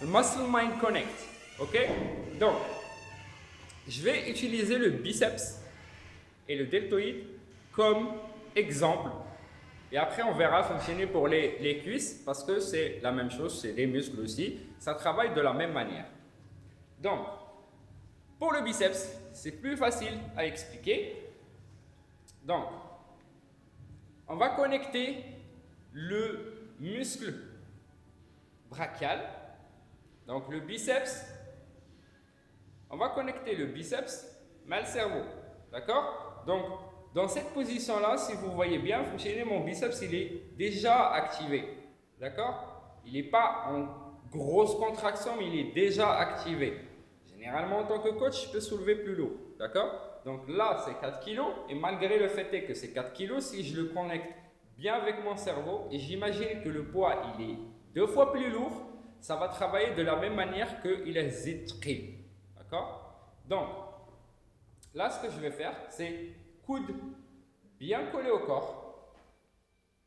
le Muscle Mind Connect. Ok? Donc, je vais utiliser le biceps et le deltoïde comme exemple. Et après, on verra fonctionner pour les cuisses parce que c'est la même chose, c'est des muscles aussi. Ça travaille de la même manière. Donc, pour le biceps, c'est plus facile à expliquer. Donc, on va connecter le muscle brachial. Donc, le biceps, on va connecter le biceps mais le cerveau. D'accord? Donc, dans cette position-là, si vous voyez bien fonctionner, mon biceps, il est déjà activé. D'accord? Il n'est pas en grosse contraction, mais il est déjà activé. Généralement, en tant que coach, je peux soulever plus lourd. D'accord? Donc là, c'est 4 kg. Et malgré le fait que c'est 4 kg, si je le connecte bien avec mon cerveau, et j'imagine que le poids, il est 2 fois plus lourd, ça va travailler de la même manière qu'il est zitri. D'accord? Donc, là, ce que je vais faire, c'est coude bien collé au corps.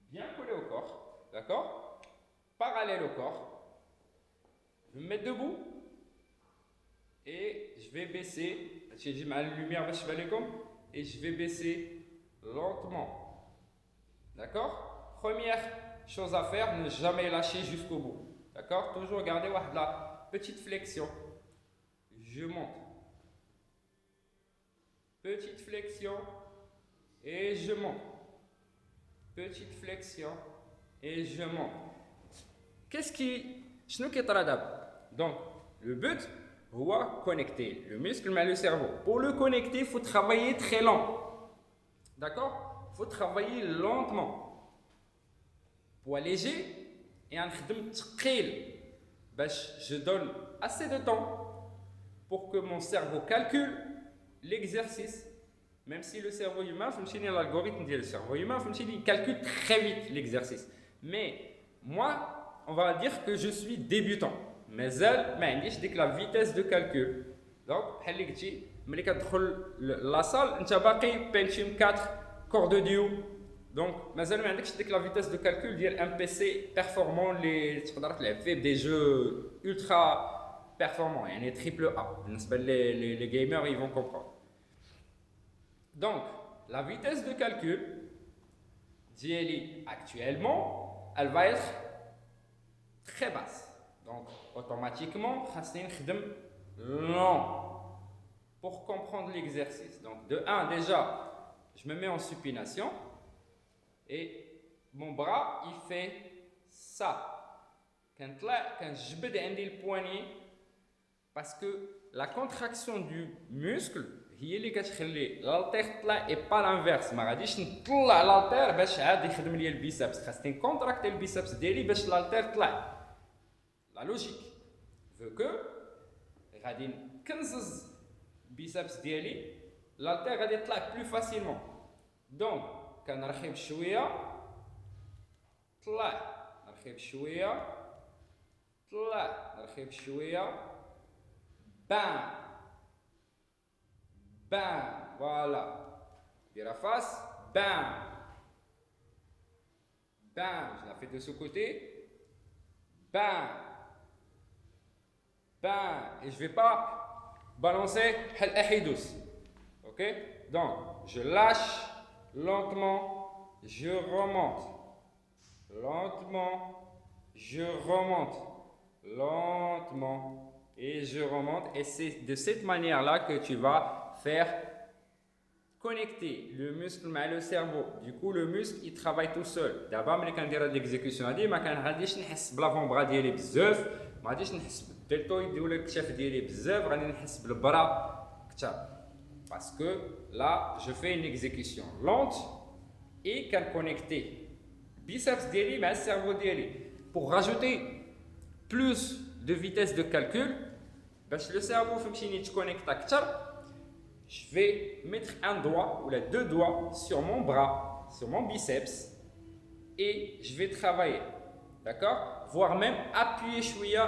Bien collé au corps. D'accord? Parallèle au corps. Je vais me mettre debout. Et je vais baisser. J'ai dit ma lumière, et je vais baisser lentement. D'accord? Première chose à faire, ne jamais lâcher jusqu'au bout. D'accord? Toujours garder la petite flexion. Je monte. Petite flexion et je monte. Petite flexion et je monte. Qu'est-ce qui est donc le but c'est connecter le muscle mais le cerveau. Pour le connecter, il faut travailler très lent. D'accord? Il faut travailler lentement. Poids léger et un rythme très. Je donne assez de temps pour que mon cerveau calcule l'exercice, même si le cerveau humain, l'algorithme dit le cerveau humain, il calcule très vite l'exercice. Mais moi, on va dire que je suis débutant. Mais j'ai la vitesse de calcul. Donc, la salle, tu as Pentium 4, corps de Dieu. Donc, j'ai la vitesse de calcul d'un PC performant, des jeux ultra performants, il y a triple A. Les gamers, ils vont comprendre. Donc, la vitesse de calcul, actuellement, elle va être très basse. Donc, automatiquement, lent pour comprendre l'exercice. Donc, de 1, déjà, je me mets en supination et mon bras, il fait ça. Quand je bede le poignet, parce que la contraction du muscle, هي اللي كتخلي l'haltère طلع et pas l'inverse. ما غاديش نطلع l'haltère باش عاد يخدم لي البيسبس. خاصني نكونتراكتي البيسبس ديالي باش l'haltère طلع. La logique veut que غادي نكنزز البيسبس ديالي l'haltère غادي يطلع plus facilement. Donc كنرخي بشويه طلع نرخي بشويه طلع نرخي بشويه bam bam, voilà. Dire la face, bam. Bam, je la fais de ce côté. Bam. Bam. Et je ne vais pas balancer ok? Donc, je lâche lentement, je remonte. Lentement, je remonte. Lentement, et je remonte. Et c'est de cette manière-là que tu vas faire connecter le muscle avec le cerveau. Du coup, le muscle, il travaille tout seul. D'abord, quand on dit l'exécution, je ne نحس بالافون-bras ديالي بزاف، ما غاديش نحس بالدلتويد ولا الكتاف ديالي بزاف، غادي نحس بالبرا كثر. Parce que là, je fais une exécution lente et quand connecter biceps ديالي مع cerveau ديالي. Pour rajouter plus de vitesse de calcul, باش le cerveau فهمتيني يتكونيكت اكثر. Je vais mettre un doigt ou les 2 doigts sur mon bras, sur mon biceps et je vais travailler, d'accord? Voire même appuyer chouïa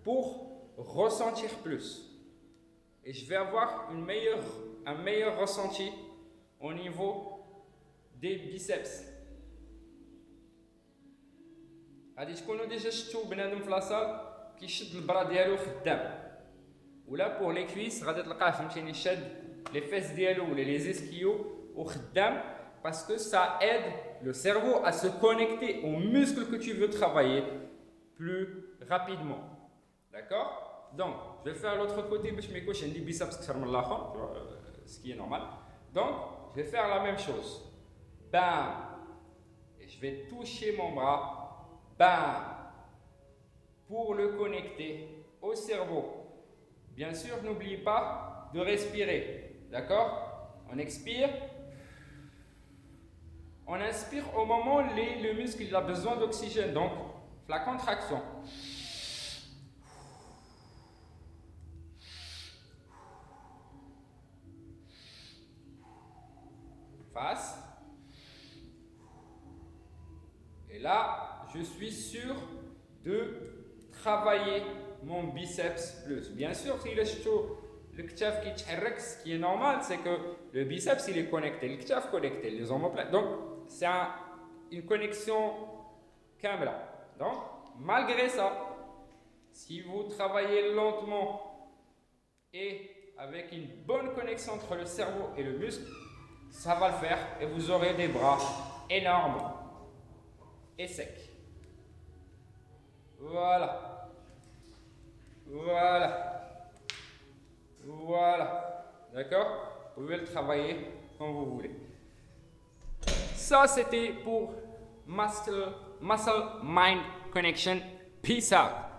pour ressentir plus. Et je vais avoir un meilleur ressenti au niveau des biceps. غادي تكونوا ديجا شفتوا بنادم في لاصال كيشد البرا ديالو خدام، ولا بور لي كويس غادي تلقاه فهمتيني شاد لي فيس ديالو ولا لي زيسكيو وخدام parce que ça aide le cerveau à se connecter aux muscles que tu veux travailler plus rapidement. D'accord? Donc, je vais faire l'autre côté باش ما يكونش عندي biceps اكثر من الاخر، ce qui est normal. Donc, je vais faire la même chose. Bam! Et je vais toucher mon bras. Bam! Pour le connecter au cerveau. Bien sûr, n'oublie pas de respirer. D'accord? On expire. On inspire au moment où le muscle il a besoin d'oxygène. Donc, la contraction. Face. Et là, je suis sûr de travailler mon biceps plus. Bien sûr, si le ktaf qui t'harrek, ce qui est normal, c'est que le biceps il est connecté, le ktaf connecté, les omoplates. Donc, c'est une connexion kamla. Donc, malgré ça, si vous travaillez lentement et avec une bonne connexion entre le cerveau et le muscle, ça va le faire et vous aurez des bras énormes et secs. Voilà. Voilà. Voilà. D'accord? Vous pouvez le travailler quand vous voulez. Ça, c'était pour Muscle Mind Connection. Peace out.